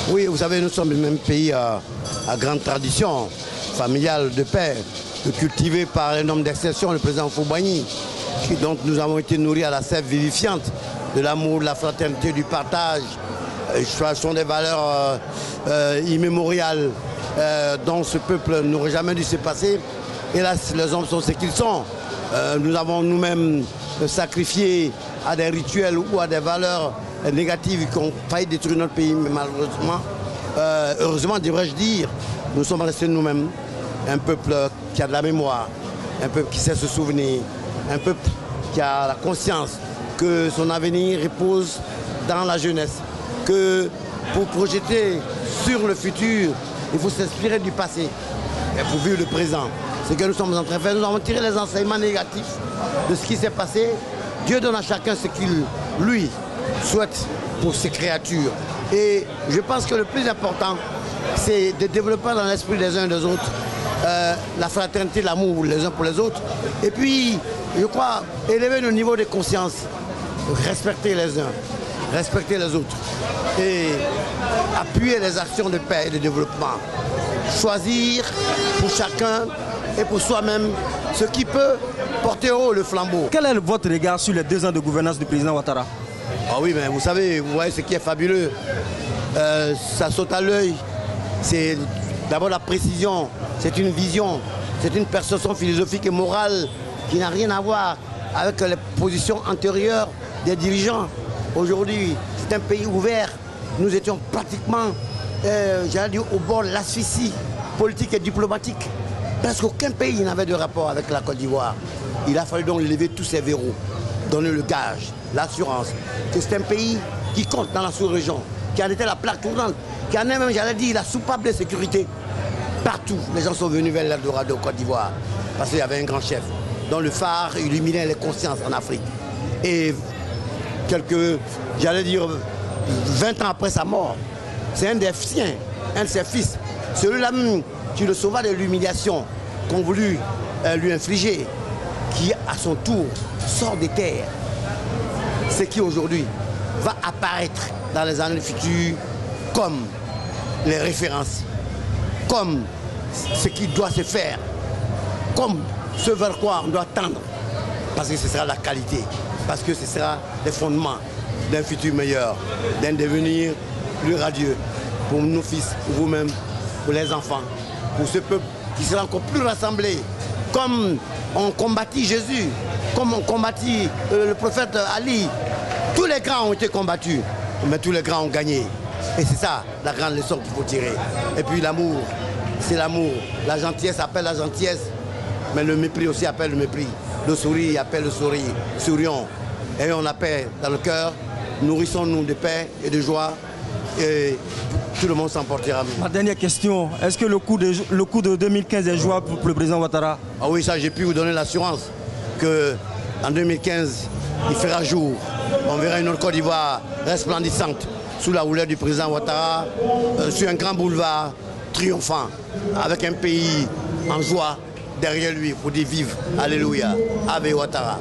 Oui, vous savez, nous sommes le même pays à grande tradition familiale de paix, cultivé par un homme d'exception, le président Houphouët-Boigny, dont nous avons été nourris à la sève vivifiante de l'amour, de la fraternité, du partage. Ce sont des valeurs immémoriales dont ce peuple n'aurait jamais dû se passer. Hélas, les hommes sont ce qu'ils sont. Nous avons nous-mêmes sacrifié à des rituels ou à des valeurs négatives qui ont failli détruire notre pays, mais malheureusement, heureusement devrais-je dire, nous sommes restés nous-mêmes, un peuple qui a de la mémoire, un peuple qui sait se souvenir, un peuple qui a la conscience que son avenir repose dans la jeunesse, que pour projeter sur le futur, il faut s'inspirer du passé et pour vivre le présent. Ce que nous sommes en train de faire, nous avons tiré les enseignements négatifs de ce qui s'est passé. Dieu donne à chacun ce qu'il, lui, souhaite pour ses créatures. Et je pense que le plus important, c'est de développer dans l'esprit des uns et des autres la fraternité, l'amour les uns pour les autres. Et puis, je crois, élever le niveau de conscience, respecter les uns, respecter les autres. Et appuyer les actions de paix et de développement. Choisir pour chacun et pour soi-même ce qui peut porter haut le flambeau. Quel est votre regard sur les 2 ans de gouvernance du président Ouattara? Ah oui, mais vous savez, vous voyez ce qui est fabuleux. Ça saute à l'œil. C'est d'abord la précision, c'est une vision, c'est une perception philosophique et morale qui n'a rien à voir avec les positions antérieures des dirigeants. Aujourd'hui, c'est un pays ouvert. Nous étions pratiquement, j'allais dire, au bord de l'asphyxie politique et diplomatique. Presque aucun pays n'avait de rapport avec la Côte d'Ivoire. Il a fallu donc lever tous ces verrous, donner le gage, l'assurance, que c'est un pays qui compte dans la sous-région, qui en était la plaque tournante, qui en est même, j'allais dire, la soupape de sécurité. Partout, les gens sont venus vers l'Eldorado Côte d'Ivoire, parce qu'il y avait un grand chef, dont le phare illuminait les consciences en Afrique. Et j'allais dire, 20 ans après sa mort, c'est un des siens, un de ses fils, celui-là même qui le sauva de l'humiliation qu'ont voulu lui infliger, qui à son tour sort des terres. Ce qui aujourd'hui va apparaître dans les années futures comme les références, comme ce qui doit se faire, comme ce vers quoi on doit tendre, parce que ce sera la qualité, parce que ce sera les fondements d'un futur meilleur, d'un devenir plus radieux pour nos fils, pour vous-même, pour les enfants, pour ce peuple qui sera encore plus rassemblé, comme on combattit Jésus, comme on combattit le prophète Ali. Tous les grands ont été combattus, mais tous les grands ont gagné. Et c'est ça la grande leçon qu'il faut tirer. Et puis l'amour, c'est l'amour. La gentillesse appelle la gentillesse, mais le mépris aussi appelle le mépris. Le sourire appelle le sourire. Sourions, ayons la paix dans le cœur, nourrissons-nous de paix et de joie, et tout le monde s'en portera mieux. Ma dernière question, est-ce que le coup de 2015 est jouable pour le président Ouattara? Ah oui, ça j'ai pu vous donner l'assurance qu'en 2015, il fera jour. On verra une autre Côte d'Ivoire resplendissante sous la houlette du président Ouattara, sur un grand boulevard triomphant, avec un pays en joie derrière lui pour dire vive, alléluia, Ave Ouattara.